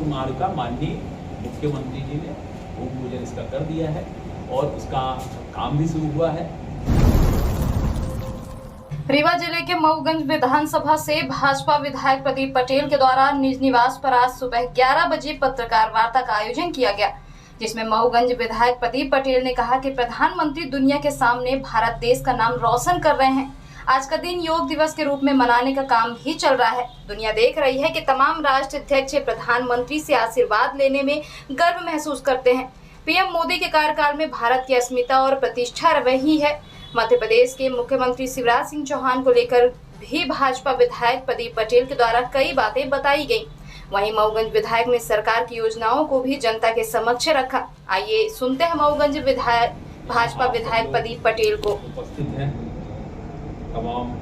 मार्ग का माननीय मुख्यमंत्री जी ने भूमि पूजन इसका कर दिया है और उसका काम भी शुरू हुआ है। रीवा जिले के मऊगंज विधानसभा से भाजपा विधायक प्रदीप पटेल के द्वारा निज निवास पर आज सुबह 11 बजे पत्रकार वार्ता का आयोजन किया गया, जिसमें मऊगंज विधायक प्रदीप पटेल ने कहा कि प्रधानमंत्री दुनिया के सामने भारत देश का नाम रोशन कर रहे हैं। आज का दिन योग दिवस के रूप में मनाने का काम भी चल रहा है। दुनिया देख रही है कि तमाम राष्ट्र अध्यक्ष प्रधानमंत्री से आशीर्वाद लेने में गर्व महसूस करते हैं। पीएम मोदी के कार्यकाल में भारत की अस्मिता और प्रतिष्ठा रही है। मध्य प्रदेश के मुख्यमंत्री शिवराज सिंह चौहान को लेकर भी भाजपा विधायक प्रदीप पटेल के द्वारा कई बातें बताई गई। वहीं मऊगंज विधायक ने सरकार की योजनाओं को भी जनता के समक्ष रखा। आइए सुनते हैं मऊगंज विधायक भाजपा विधायक प्रदीप पटेल को। उपस्थित हैं तमाम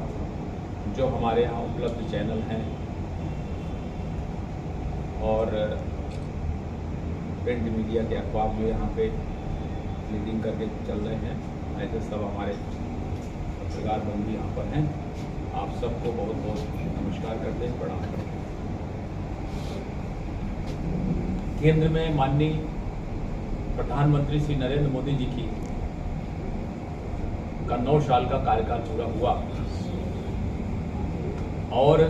जो हमारे यहाँ उपलब्ध चैनल हैं और प्रिंट मीडिया के अखबार जो यहाँ पे लीडिंग करके चल रहे हैं, ऐसे सब हमारे पत्रकार बंधु यहाँ पर हैं। आप सबको बहुत बहुत नमस्कार करते हैं, प्रणाम करते हैं। केंद्र में माननीय प्रधानमंत्री श्री नरेंद्र मोदी जी की का 9 साल का कार्यकाल पूरा हुआ और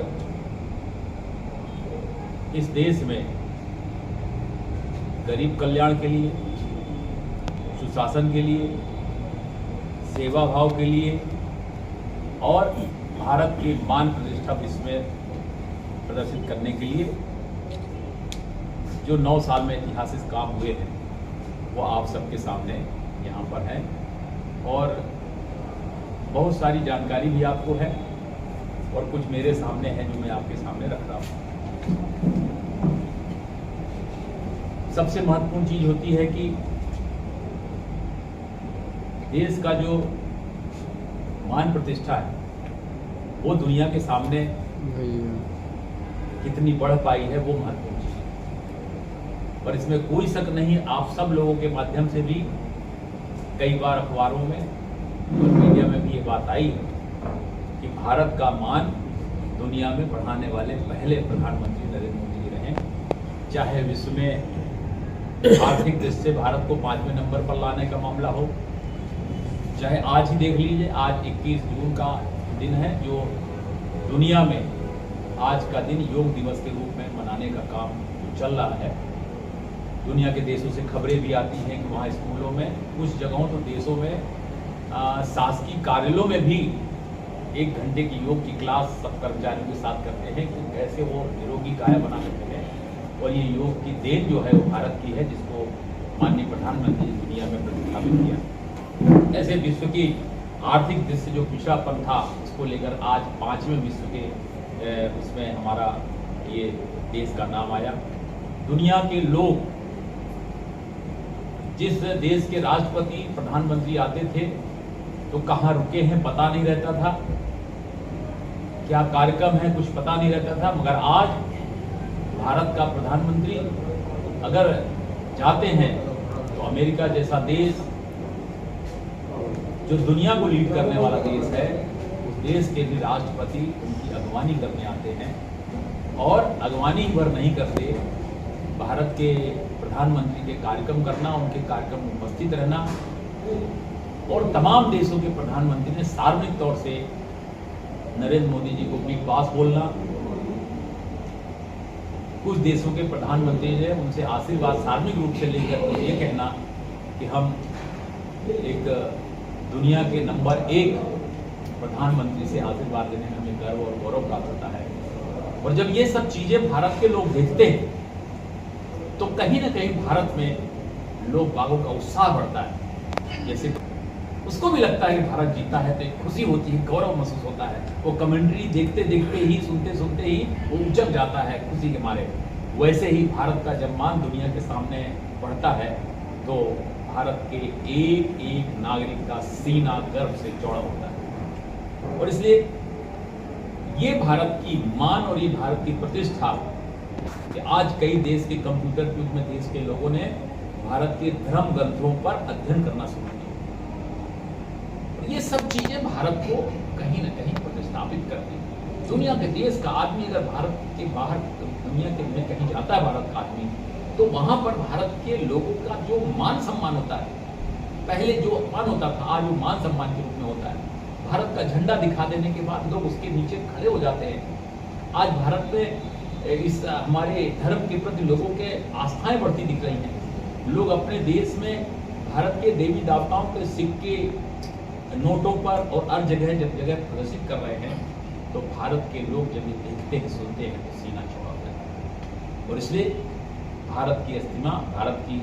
इस देश में गरीब कल्याण के लिए, सुशासन के लिए, सेवा भाव के लिए और भारत की मान प्रतिष्ठा विश्व में प्रदर्शित करने के लिए जो 9 साल में ऐतिहासिक काम हुए हैं वो आप सबके सामने यहाँ पर है और बहुत सारी जानकारी भी आपको है और कुछ मेरे सामने है जो मैं आपके सामने रख रहा हूँ। सबसे महत्वपूर्ण चीज होती है कि देश का जो मान प्रतिष्ठा है वो दुनिया के सामने कितनी बढ़ पाई है, वो महत्वपूर्ण चीज है। पर इसमें कोई शक नहीं, आप सब लोगों के माध्यम से भी कई बार अखबारों में और मीडिया में भी ये बात आई है कि भारत का मान दुनिया में बढ़ाने वाले पहले प्रधानमंत्री नरेंद्र मोदी जी रहे। चाहे विश्व में आर्थिक दृष्टि से भारत को 5वें नंबर पर लाने का मामला हो, चाहे आज ही देख लीजिए, आज 21 जून का दिन है जो दुनिया में आज का दिन योग दिवस के रूप में मनाने का काम चल रहा है। दुनिया के देशों से खबरें भी आती हैं कि वहाँ स्कूलों में, कुछ जगहों तो देशों में शासकीय कार्यालयों में भी 1 घंटे की योग की क्लास सब कर्मचारियों के साथ करते हैं कि कैसे वो निरोगी काया बना सकते हैं। और ये योग की देन जो है वो भारत की है, जिसको माननीय प्रधानमंत्री ने दुनिया में प्रतिष्ठापित किया। ऐसे विश्व की आर्थिक दृष्टि जो पिछड़ापन था उसको लेकर आज 5वें विश्व के उसमें हमारा ये देश का नाम आया। दुनिया के लोग, जिस देश के राष्ट्रपति प्रधानमंत्री आते थे तो कहाँ रुके हैं पता नहीं रहता था, क्या कार्यक्रम है कुछ पता नहीं रहता था। मगर आज भारत का प्रधानमंत्री अगर जाते हैं तो अमेरिका जैसा देश जो दुनिया को लीड करने वाला देश है, उस देश के भी राष्ट्रपति उनकी अगवानी करने आते हैं और अगवानी भर नहीं करते, भारत के प्रधानमंत्री के कार्यक्रम करना, उनके कार्यक्रम में उपस्थित रहना। और तमाम देशों के प्रधानमंत्री ने सार्वजनिक तौर से नरेंद्र मोदी जी को बिग बॉस बोलना, कुछ देशों के प्रधानमंत्री ने उनसे आशीर्वाद सार्वजनिक रूप से लेकर ये कहना कि हम एक दुनिया के नंबर 1 प्रधानमंत्री से आशीर्वाद लेने में हमें गर्व और गौरव प्राप्त होता है। और जब ये सब चीजें भारत के लोग देखते हैं तो कहीं ना कहीं भारत में लोग बागों का उत्साह बढ़ता है। जैसे उसको भी लगता है कि भारत जीता है तो एक खुशी होती है, गौरव महसूस होता है। वो कमेंट्री देखते देखते ही, सुनते सुनते ही वो उचक जाता है खुशी के मारे। वैसे ही भारत का जब मान दुनिया के सामने बढ़ता है तो भारत के एक एक नागरिक का सीना गर्व से चौड़ा होता है। और इसलिए ये भारत की मान और ये भारत की प्रतिष्ठा कि आज कई देश के कंप्यूटर युग में देश के लोगों ने भारत के धर्म ग्रंथों पर अध्ययन करना शुरू किया। और ये सब चीजें भारत को कहीं ना कहीं प्रतिष्ठापित करती है। दुनिया के देश का आदमी अगर भारत के बाहर दुनिया के में कहीं जाता है भारत का आदमी, तो वहां पर भारत के लोगों का जो मान सम्मान होता है, पहले जो अपमान होता था आज वो मान सम्मान के रूप में होता है। भारत का झंडा दिखा देने के बाद लोग उसके नीचे खड़े हो जाते हैं। आज भारत में इस हमारे धर्म के प्रति लोगों के आस्थाएं बढ़ती दिख रही हैं। लोग अपने देश में भारत के देवी देवताओं के सिक्के नोटों पर और हर जगह जब जगह प्रदर्शित कर रहे हैं, तो भारत के लोग जब ये देखते हैं सुनते हैं तो सीना चौड़ा होता है। और इसलिए भारत की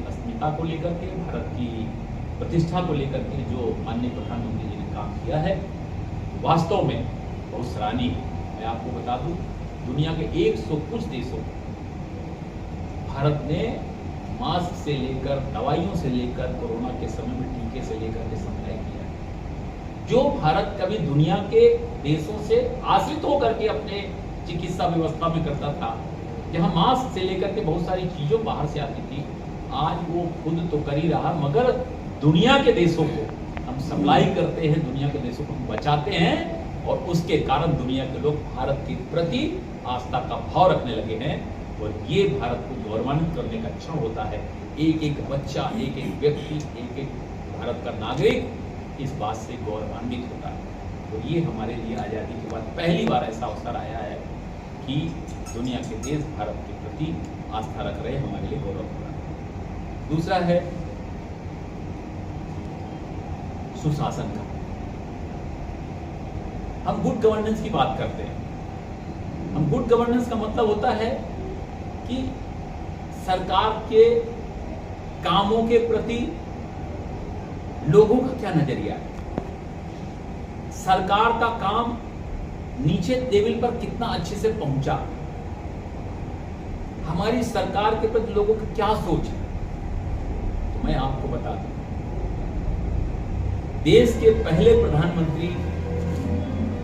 अस्मिता को लेकर के, भारत की प्रतिष्ठा को लेकर के जो माननीय प्रधानमंत्री जी ने काम किया है, वास्तव में बहुत सराहनीय है। मैं आपको बता दूं, दुनिया के 100 कुछ देशों भारत ने मास्क से लेकर, दवाइयों से लेकर, कोरोना के समय में टीके से लेकर के सप्लाई किया है। जो भारत कभी दुनिया के देशों से आश्रित होकर के अपने चिकित्सा व्यवस्था में करता था, जहां मास्क से लेकर के बहुत सारी चीजों बाहर से आती थी, आज वो खुद तो कर ही रहा, मगर दुनिया के देशों को हम सप्लाई करते हैं, दुनिया के देशों को हम बचाते हैं, और उसके कारण दुनिया के लोग भारत के प्रति आस्था का भाव रखने लगे हैं। और ये भारत को गौरवान्वित करने का क्षण होता है। एक एक बच्चा, एक एक व्यक्ति, एक एक भारत का नागरिक इस बात से गौरवान्वित होता है। और ये हमारे लिए आज़ादी के बाद पहली बार ऐसा अवसर आया है कि दुनिया के देश भारत के प्रति आस्था रख रहे, हमारे लिए गौरव हो रहा है। दूसरा है सुशासन का। हम गुड गवर्नेंस की बात करते हैं। हम गुड गवर्नेंस का मतलब होता है कि सरकार के कामों के प्रति लोगों का क्या नजरिया है, सरकार का काम नीचे लेवल पर कितना अच्छे से पहुंचा, हमारी सरकार के प्रति लोगों की क्या सोच है। तो मैं आपको बता दूं, देश के पहले प्रधानमंत्री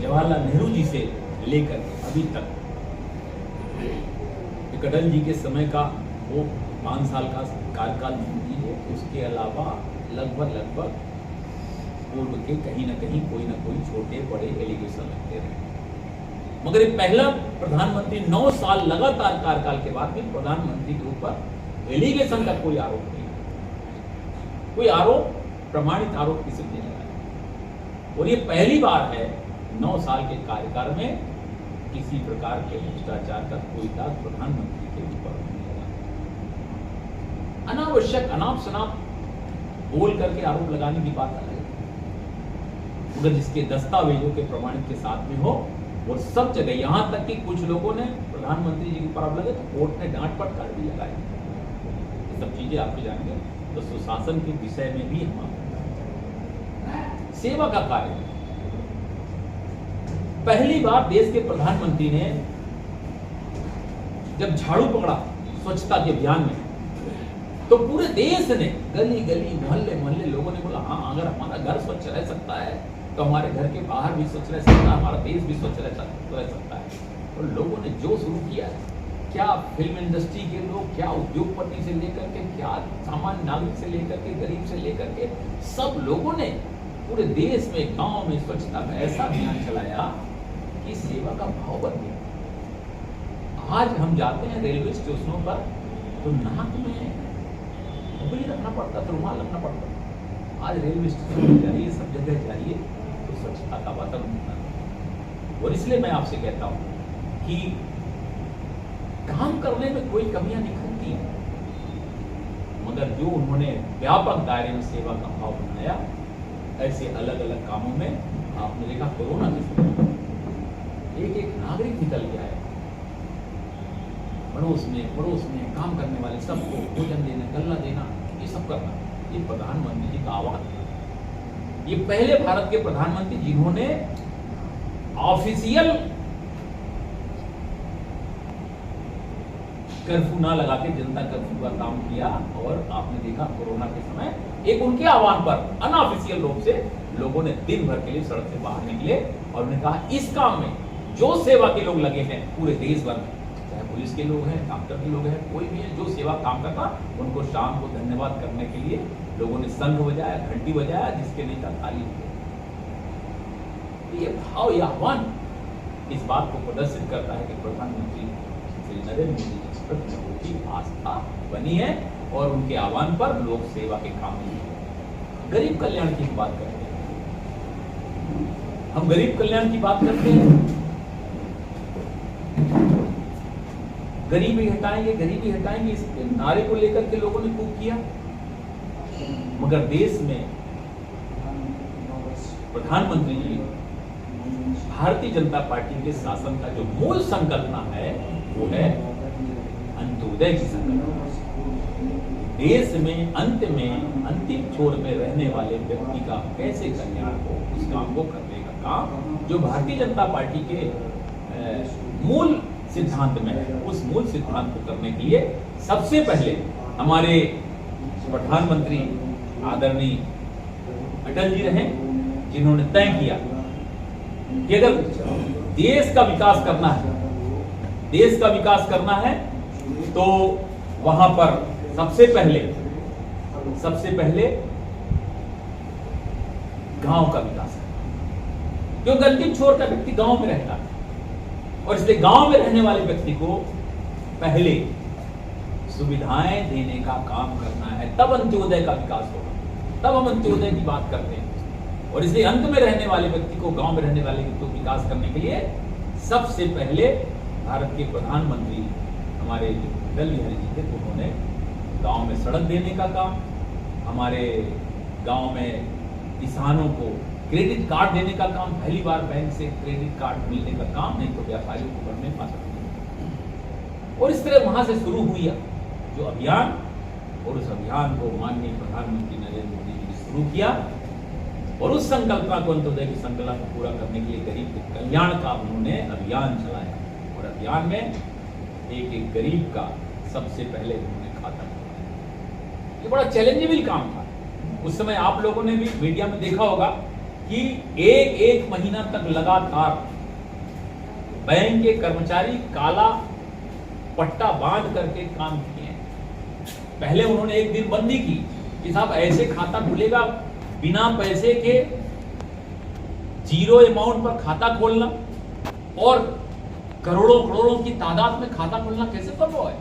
जवाहरलाल नेहरू जी से लेकर अभी तक अटल जी के समय का वो 5 साल का कार्यकाल है, उसके अलावा लगभग पूर्व के कहीं ना कहीं कोई ना कोई छोटे बड़े एलिगेशन लगते रहे। मगर ये पहला प्रधानमंत्री 9 साल लगातार कार्यकाल के बाद भी प्रधानमंत्री के ऊपर एलिगेशन का कोई आरोप नहीं, कोई आरोप, प्रमाणित आरोप किसी ने नहीं लगाया। और ये पहली बार है 9 साल के कार्यकाल में किसी प्रकार के भ्रष्टाचार का कोई दाग प्रधानमंत्री के ऊपर नहीं लगा। अनावश्यक अनाप शनाप बोल करके आरोप लगाने की बात अलग है, मगर जिसके दस्तावेजों के प्रमाणित के साथ में हो, और सब जगह, यहां तक कि कुछ लोगों ने प्रधानमंत्री जी के ऊपर आरोप लगे तो कोर्ट ने डांट फटकार भी लगाई। ये सब चीजें आप जानेंगे। तो सुशासन के विषय में भी हम सेवा का कार्य, पहली बार देश के प्रधानमंत्री ने जब झाड़ू पकड़ा स्वच्छता के अभियान में, तो पूरे देश ने, गली गली मोहल्ले मोहल्ले लोगों ने बोला, हाँ, अगर हमारा घर स्वच्छ रह सकता है तो हमारे घर के बाहर भी स्वच्छ रह सकता है, हमारा देश भी स्वच्छ रह सकता है। और लोगों ने जो शुरू किया, क्या फिल्म इंडस्ट्री के लोग, क्या उद्योगपति से लेकर के, क्या सामान्य नागरिक से लेकर के, गरीब से लेकर के, सब लोगों ने पूरे देश में, गांव में स्वच्छता में ऐसा अभियान चलाया कि सेवा का भाव बन गया। आज हम जाते हैं रेलवे स्टेशनों पर तो नाक में उंगली रखना पड़ता था, रुमाल रखना पड़ता था। आज रेलवे स्टेशन में जाइए, सब जगह जाइए तो स्वच्छता का वातावरण बना। और इसलिए मैं आपसे कहता हूं कि काम करने में कोई कमियां निकलती हैं, मगर जो उन्होंने व्यापक दायरे में सेवा का भाव बनाया, ऐसे अलग अलग कामों में आपने देखा कोरोना के समय एक एक नागरिक निकल गया है, पड़ोस में काम करने वाले सबको भोजन देना, गल्ला देना, ये सब करना, ये प्रधानमंत्री जी का आह्वान है। ये पहले भारत के प्रधानमंत्री जिन्होंने ऑफिशियल कर्फ्यू ना लगा के जनता कर्फ्यू का काम किया। और आपने देखा कोरोना के समय एक उनके आह्वान पर अनऑफिशियल रूप से लोगों ने दिन भर के लिए सड़क से बाहर निकले और उन्होंने कहा, इस काम में जो सेवा के लोग लगे हैं पूरे देश भर में, चाहे पुलिस के लोग हैं, डॉक्टर के लोग हैं, कोई भी है जो सेवा काम करता, उनको शाम को धन्यवाद करने के लिए लोगों ने शंख बजाया, घंटी बजाया, जिसके नेता ताली दिए। ये भाव, ये आह्वान इस बात को प्रदर्शित करता है कि प्रधानमंत्री श्री प्रधानमंत्री नरेंद्र मोदी जी पर लोगों की आस्था बनी है और उनके आह्वान पर लोक सेवा के काम में गरीब कल्याण की बात करते हैं। हम गरीब कल्याण की बात करते हैं, गरीबी हटाएंगे इस नारे को लेकर के लोगों ने खूब किया, मगर देश में प्रधानमंत्री जी भारतीय जनता पार्टी के शासन का जो मूल संकल्पना है वो है अंत्योदय की संकल्पना। देश में अंतिम छोर में रहने वाले व्यक्ति का कैसे कल्याण हो, उस काम को करने का काम जो भारतीय जनता पार्टी के मूल सिद्धांत में है, उस मूल सिद्धांत को करने के लिए सबसे पहले हमारे प्रधानमंत्री आदरणीय अटल जी रहे, जिन्होंने तय किया कि अगर देश का विकास करना है तो वहां पर सबसे पहले गांव का विकास है, क्योंकि अंतिम छोर का व्यक्ति गांव में रहता है और इसलिए गांव में रहने वाले व्यक्ति को पहले सुविधाएं देने का काम करना है, तब अंत्योदय का विकास होगा। तब हम अंत्योदय की बात करते हैं और इसलिए अंत में रहने वाले व्यक्ति को, गांव में रहने वाले व्यक्ति को विकास करने के लिए सबसे पहले भारत के प्रधानमंत्री हमारे अटल बिहारी जी थे, उन्होंने गांव में सड़क देने का काम, हमारे गांव में किसानों को क्रेडिट कार्ड देने का काम, पहली बार बैंक से क्रेडिट कार्ड मिलने का काम, नहीं तो व्यापारियों को घर में पा सकते। और इस तरह वहां से शुरू हुई जो अभियान, और उस अभियान को माननीय प्रधानमंत्री नरेंद्र मोदी जी ने शुरू किया और उस संकल्पना को, अंत्योदय की संकल्पना को पूरा करने के लिए गरीब के कल्याण का उन्होंने अभियान चलाया और अभियान में एक गरीब का सबसे पहले उन्होंने खाता खुलवाया। ये बड़ा चैलेंजेबल काम था। उस समय आप लोगों ने भी मीडिया में देखा होगा कि एक महीना तक लगातार बैंक के कर्मचारी काला पट्टा बांध करके काम किए। पहले उन्होंने एक दिन बंदी की कि साहब ऐसे खाता खुलेगा बिना पैसे के, जीरो अमाउंट पर खाता खोलना और करोड़ों की तादाद में खाता खोलना कैसे संभव है।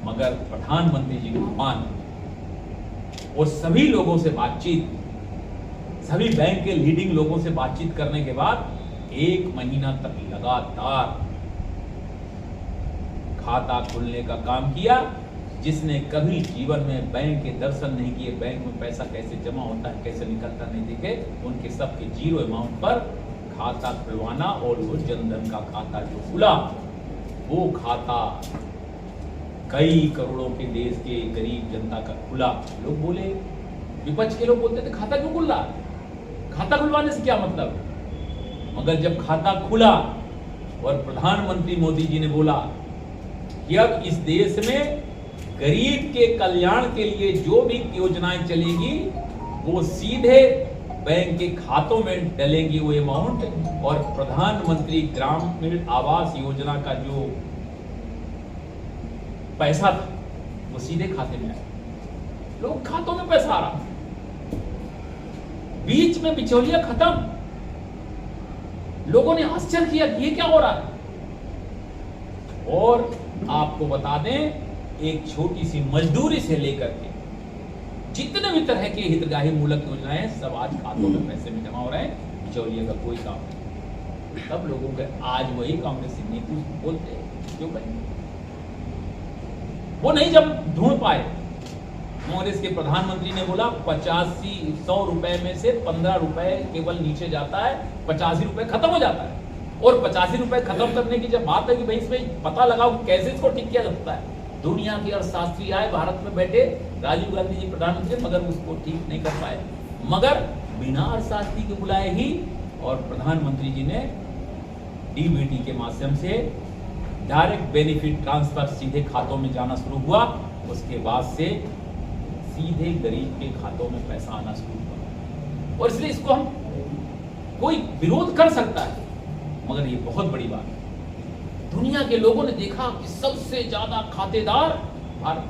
मगर प्रधानमंत्री जी का आह्वान और सभी लोगों से बातचीत, सभी बैंक के लीडिंग लोगों से बातचीत करने के बाद एक महीना तक लगातार खाता खोलने का काम किया। जिसने कभी जीवन में बैंक के दर्शन नहीं किए, बैंक में पैसा कैसे जमा होता है, कैसे निकलता नहीं देखे, उनके सबके जीरो अमाउंट पर खाता खुलवाना और वो जनधन का खाता जो खुला, वो खाता कई करोड़ों के देश के गरीब जनता का खुला। लोग बोले, विपक्ष के लोग बोलते थे खाता क्यों खुल रहा, खाता खुलवाने से क्या मतलब। मगर जब खाता खुला और प्रधानमंत्री मोदी जी ने बोला कि अब इस देश में गरीब के कल्याण के लिए जो भी योजनाएं चलेगी वो सीधे बैंक के खातों में डलेंगी वो अमाउंट, और प्रधानमंत्री ग्रामीण आवास योजना का जो पैसा था वो सीधे खाते में आया। लोग खातों में पैसा आ रहा, बीच में बिचौलिया खत्म। लोगों ने आश्चर्य किया कि ये क्या हो रहा है। और आपको बता दें, एक छोटी सी मजदूरी से लेकर के जितने भी तरह के हितग्राही मूलक योजनाएं सब आज खातों में पैसे में जमा हो रहे हैं। बिचौलिया का कोई काम नहीं। सब लोगों के आज वही कांग्रेस नीति बोलते हैं, क्यों भाई वो नहीं जब ढूंढ पाए। कांग्रेस के प्रधानमंत्री ने बोला 100 रुपए में से 15 रुपए केवल नीचे जाता है, 85 रुपए खत्म हो जाता है। और 85 रुपए खत्म करने की जब बात है कि भाई इसमें पता लगाओ कैसे इसको ठीक किया जा सकता है। दुनिया के अर्थशास्त्री आए भारत में बैठे, राजीव गांधी जी प्रधानमंत्री, मगर उसको ठीक नहीं कर पाए। मगर बिना अर्थशास्त्री के बुलाए ही और प्रधानमंत्री जी ने डीबीटी के माध्यम से डायरेक्ट बेनिफिट ट्रांसफर सीधे खातों में जाना शुरू हुआ। उसके बाद से सीधे गरीब के खातों में पैसा आना शुरू हुआ। और इसलिए इसको हम कोई विरोध कर सकता है, मगर ये बहुत बड़ी बात है। दुनिया के लोगों ने देखा कि सबसे ज्यादा खातेदार भारत,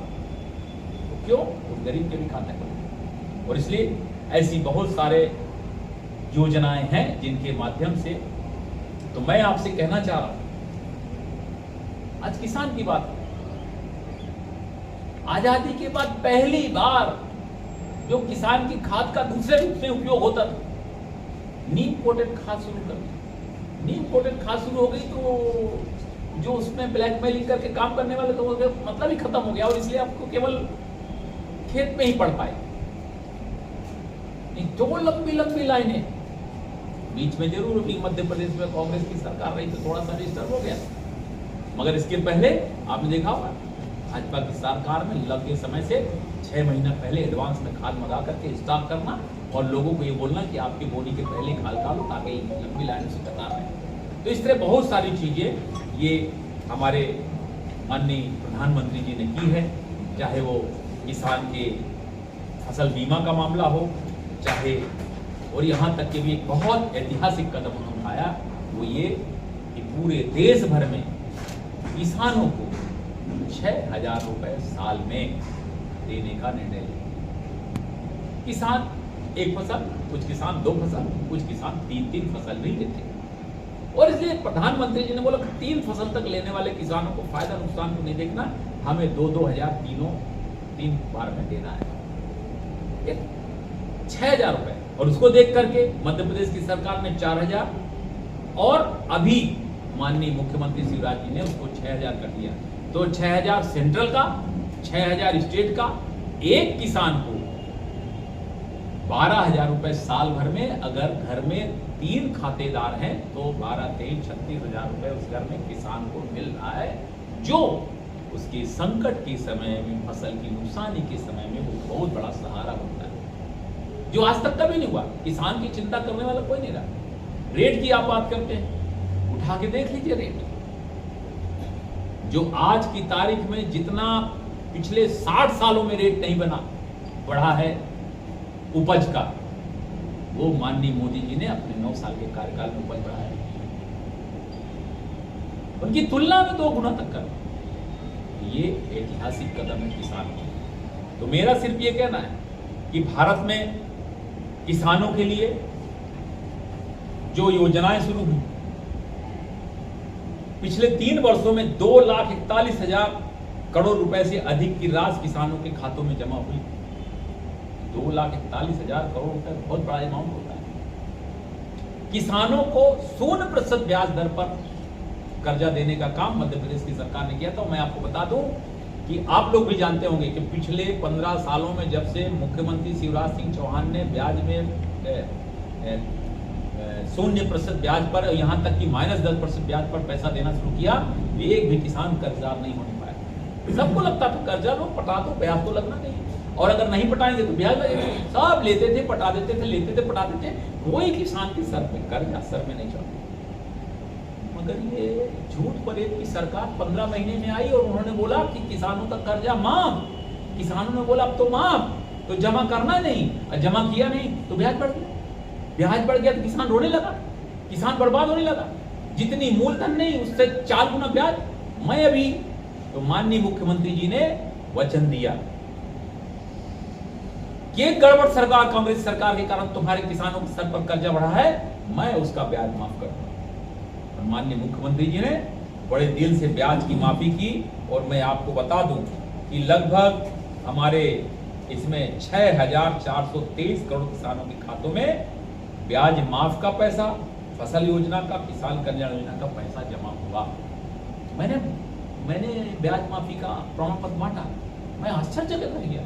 तो क्यों, तो गरीब के भी खाते हैं। और इसलिए ऐसी बहुत सारे योजनाएं हैं जिनके माध्यम से, तो मैं आपसे कहना चाह रहा हूं आज किसान की बात है। आजादी के बाद पहली बार जो किसान की खाद का दूसरे रूप में उपयोग होता था, नीम कोटेड खाद शुरू कर दी। नीम कोटेड खाद शुरू हो गई तो जो उसमें ब्लैकमेलिंग करके काम करने वाले तो मतलब ही खत्म हो गया, और इसलिए आपको केवल खेत में ही पड़ पाए। दो लंबी लंबी लाइनें, बीच में जरूर भी मध्य प्रदेश में कांग्रेस की सरकार रही तो थोड़ा सा डिस्टर्ब हो गया, मगर इसके पहले आपने देखा होगा भाजपा की सरकार में लंबे समय से 6 महीना पहले एडवांस में खाद मंगा करके स्टॉक करना और लोगों को ये बोलना कि आपकी बोनी के पहले खाद डालो ताकि लंबी लाइन से कतार रहे। तो इस तरह बहुत सारी चीजें ये हमारे माननीय प्रधानमंत्री जी ने की है, चाहे वो किसान के फसल बीमा का मामला हो, चाहे और यहाँ तक कि भी एक बहुत ऐतिहासिक कदम उठाया वो ये कि पूरे देश भर में किसानों को 6,000 रुपए साल में देने का निर्णय लिया। किसान एक फसल, कुछ किसान 2 फसल, कुछ किसान 3 फसल भी लेते हैं, और इसलिए प्रधानमंत्री जी ने बोला 3 फसल तक लेने वाले किसानों को फायदा नुकसान को नहीं देखना, हमें 2-2 हजार 3 बार में देना है, 6,000 रुपए। और उसको देख करके मध्य प्रदेश की सरकार ने 4,000 और अभी माननीय मुख्यमंत्री शिवराज जी ने उसको 6,000 कर दिया। तो 6,000 सेंट्रल का, 6,000 स्टेट का, एक किसान को 12,000 रुपए साल भर में, अगर घर में 3 खातेदार हैं तो 12-3 36,000 रुपए उस घर में किसान को मिल रहा है, जो उसके संकट के समय में, फसल की नुकसानी के समय में वो बहुत बड़ा सहारा बनता है, जो आज तक कभी नहीं हुआ। किसान की चिंता करने वाला कोई नहीं रहा। रेट की आप बात करते हैं, उठा के देख लीजिए रेट, जो आज की तारीख में जितना पिछले 60 सालों में रेट नहीं बढ़ा है उपज का, वो माननीय मोदी जी ने अपने 9 साल के कार्यकाल में उपज बढ़ाया, उनकी तुलना में 2 गुना तक कर। ये ऐतिहासिक कदम है किसान की। तो मेरा सिर्फ ये कहना है कि भारत में किसानों के लिए जो योजनाएं शुरू हुई, पिछले 3 वर्षों में 2,41,000 करोड़ रुपए से अधिक की राशि किसानों के खातों में जमा हुई। 2,41,000 करोड़ रुपए बहुत बड़ा अमाउंट होता है। किसानों को 0% ब्याज दर पर कर्जा देने का काम मध्य प्रदेश की सरकार ने किया था। मैं आपको बता दूं कि आप लोग भी जानते होंगे कि पिछले 15 सालों में जब से मुख्यमंत्री शिवराज सिंह चौहान ने ब्याज में 0% ब्याज पर, यहाँ तक कि -10% ब्याज पर पैसा देना शुरू किया, एक भी किसान कर्जदार नहीं होने पाया। सबको लगता था कर्जा लो, पटा दो, ब्याज तो लगना नहीं, और अगर नहीं पटाएंगे तो ब्याज लगेगा। सब लेते थे, पटा देते थे, लेते थे, पटाते थे, कोई किसान के सर पे कर्जा सर में नहीं चढ़ता। मगर ये झूठ परेड की सरकार 15 महीने में आई और उन्होंने बोला कि किसानों का कर्जा माफ। किसानों ने बोला अब तो माफ, तो जमा करना नहीं, और जमा किया नहीं तो ब्याज बढ़ गया। ब्याज बढ़ गया तो किसान रोने लगा, किसान बर्बाद होने लगा। जितनी मूलधन नहीं उससे 4 गुना ब्याज। मैं अभी तो माननीय मुख्यमंत्री जी ने वचन दिया कि एक गड़बड़ सरकार, कांग्रेस सरकार के कारण तुम्हारे किसानों के सर पर कर्जा बढ़ा है, मैं उसका ब्याज माफ कर दूंगा। माननीय मुख्यमंत्री जी ने बड़े दिल से ब्याज की माफी की, और मैं आपको बता दूं कि लगभग हमारे इसमें 6,423 करोड़ किसानों के खातों में ब्याज माफ का पैसा, फसल योजना का, किसान कल्याण योजना का पैसा जमा हुआ। मैंने ब्याज माफी का प्रमाण पत्र बांटा, मैं आश्चर्यचकित रह गया।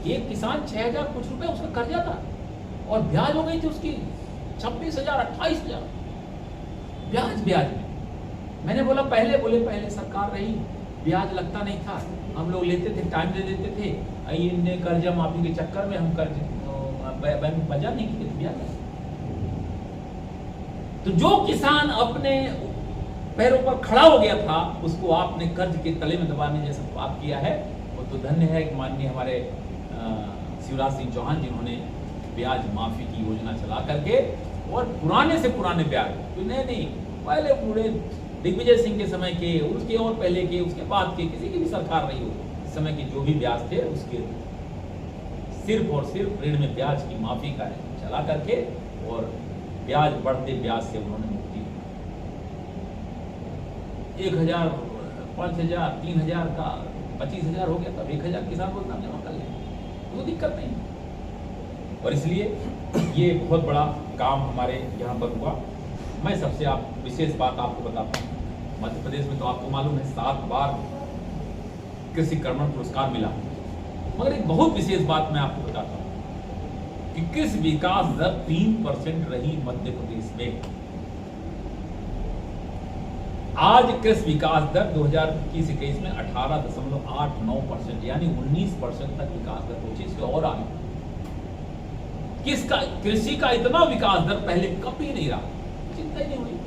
एक किसान 6,000 कुछ रुपए उसका कर्जा था और ब्याज हो गई थी उसकी 26,000 28,000 ब्याज में। मैंने बोला पहले सरकार रही, ब्याज लगता नहीं था, हम लोग लेते थे, टाइम दे देते थे, इन्हें कर्जा माफी के चक्कर में हम बैंक बजा नहीं किए ब्याज। तो जो किसान अपने पैरों पर खड़ा हो गया था, उसको आपने कर्ज के तले में दबाने जैसा बात किया है, वो तो धन्य है कि माननीय हमारे शिवराज सिंह चौहान जिन्होंने ब्याज माफी की योजना चला करके, और पुराने से पुराने ब्याज, नहीं पहले पूरे दिग्विजय सिंह के समय के, उसके और पहले के, उसके बाद के, किसी की भी सरकार रही हो, इस समय के जो भी ब्याज थे उसके सिर्फ और सिर्फ ऋण में ब्याज की माफी का चला करके, और ब्याज बढ़ते ब्याज से उन्होंने मुक्ति। 1,000 5,000 3,000 का 25,000 हो गया तब 1,000 किसान को नाम जमा कर लें, कोई दिक्कत नहीं। और इसलिए ये बहुत बड़ा काम हमारे यहाँ पर हुआ। मैं सबसे आप विशेष बात आपको बताता हूँ, मध्य प्रदेश में तो आपको मालूम है 7 बार कृषि कर्मण पुरस्कार मिला, मगर एक बहुत विशेष बात मैं आपको बताता हूँ कि कृषि विकास दर 3% रही मध्य प्रदेश में। आज कृषि विकास दर 2021-21 में 18.89% यानी 19% तक विकास दर पहुंची, इसके और आगे। किसका कृषि का इतना विकास दर पहले कभी नहीं रहा, चिंता ही नहीं हुई।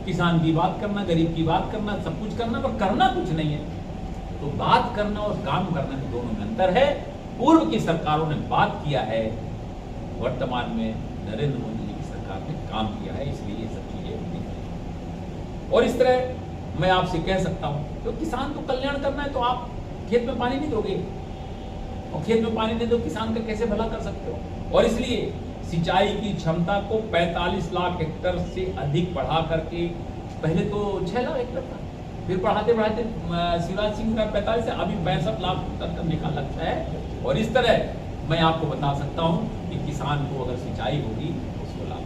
किसान की बात करना, गरीब की बात करना, सब कुछ करना, पर करना कुछ नहीं है। तो बात करना और काम करना में दोनों में अंतर है। पूर्व की सरकारों ने बात किया है, वर्तमान में नरेंद्र मोदी जी की सरकार ने काम किया है, इसलिए ये सब चीजें दिख रही हैं। और इस तरह मैं आपसे कह सकता हूं, तो किसान को कल्याण करना है तो आप खेत में पानी नहीं दोगे, और खेत में पानी नहीं दो किसान का कैसे भला कर सकते हो। और इसलिए सिंचाई की क्षमता को 45 लाख हेक्टेयर से अधिक बढ़ा करके, पहले तो 6 लाख हेक्टेयर था, फिर बढ़ाते बढ़ाते शिवराज सिंह का 45 से अभी 65 लाख तक करने का लक्ष्य है। और इस तरह मैं आपको बता सकता हूं कि किसान को अगर सिंचाई होगी तो उसको लाभ।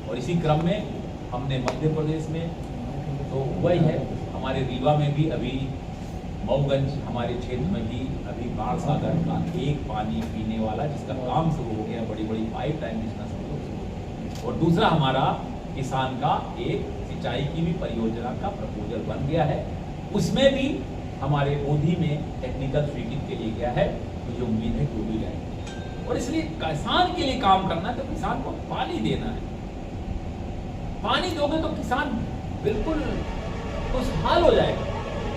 और इसी क्रम में हमने मध्य प्रदेश में तो वही है, हमारे रीवा में भी अभी, मऊगंज हमारे क्षेत्र में भी अभी बाढ़ सागर का एक पानी पीने वाला जिसका काम शुरू हो गया, बड़ी बड़ी पाइप लाइन जिसका शुरू हो गया। और दूसरा हमारा किसान का एक सिंचाई की भी परियोजना का प्रपोजल बन गया है, उसमें भी हमारे ओधी में टेक्निकल स्वीकृति के लिए गया है, मुझे उम्मीद है कि वो भी जाएगी। और इसलिए किसान के लिए काम करना है तो किसान को पानी देना है। पानी दोगे तो किसान बिल्कुल खुशहाल हो जाएगा,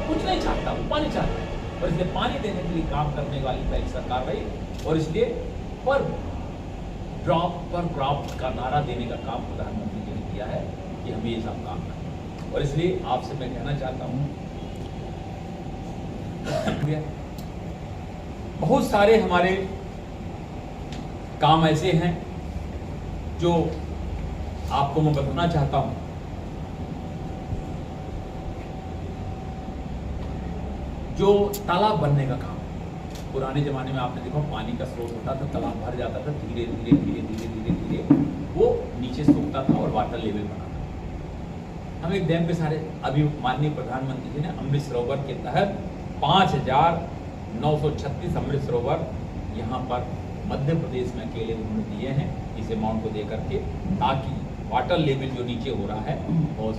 कुछ नहीं चाहता, वो पानी चाहता है। और इसलिए पानी देने के लिए काम करने वाली पहली सरकार रही, और इसलिए पर ड्रॉप पर क्रॉप का नारा देने का काम प्रधानमंत्री जी ने किया है कि हमें ये सब काम करना है। और इसलिए आपसे मैं कहना चाहता हूँ, बहुत सारे हमारे काम ऐसे हैं जो आपको मैं बताना चाहता हूं। जो तालाब बनने का काम, पुराने जमाने में आपने देखा पानी का स्रोत होता था, तालाब भर जाता था, धीरे धीरे धीरे धीरे धीरे धीरे वो नीचे सूखता था और वाटर लेवल बना था। हम एक डैम पे सारे, अभी माननीय प्रधानमंत्री जी ने अमृत सरोवर के तहत 5,936 अमृत सरोवर यहाँ पर मध्य प्रदेश में अकेले उन्होंने दिए हैं इस अमाउंट को दे करके, ताकि वाटर लेवल जो नीचे हो रहा है और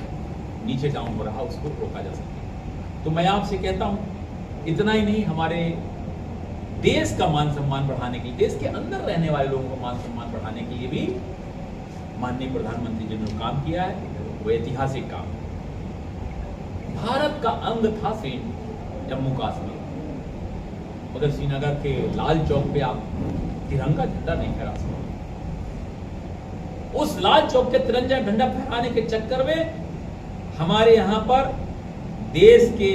नीचे डाउन हो रहा है उसको रोका जा सके। तो मैं आपसे कहता हूँ, इतना ही नहीं, हमारे देश का मान सम्मान बढ़ाने के लिए, देश के अंदर रहने वाले लोगों का मान सम्मान बढ़ाने के लिए भी माननीय प्रधानमंत्री जी ने काम किया है, वो ऐतिहासिक काम। भारत का अंग था जम्मू कश्मीर, मगर श्रीनगर के लाल चौक पे आप तिरंगा झंडा नहीं फहरा सकते। उस लाल चौक के तिरंगा झंडा फहराने के चक्कर में हमारे यहां पर देश के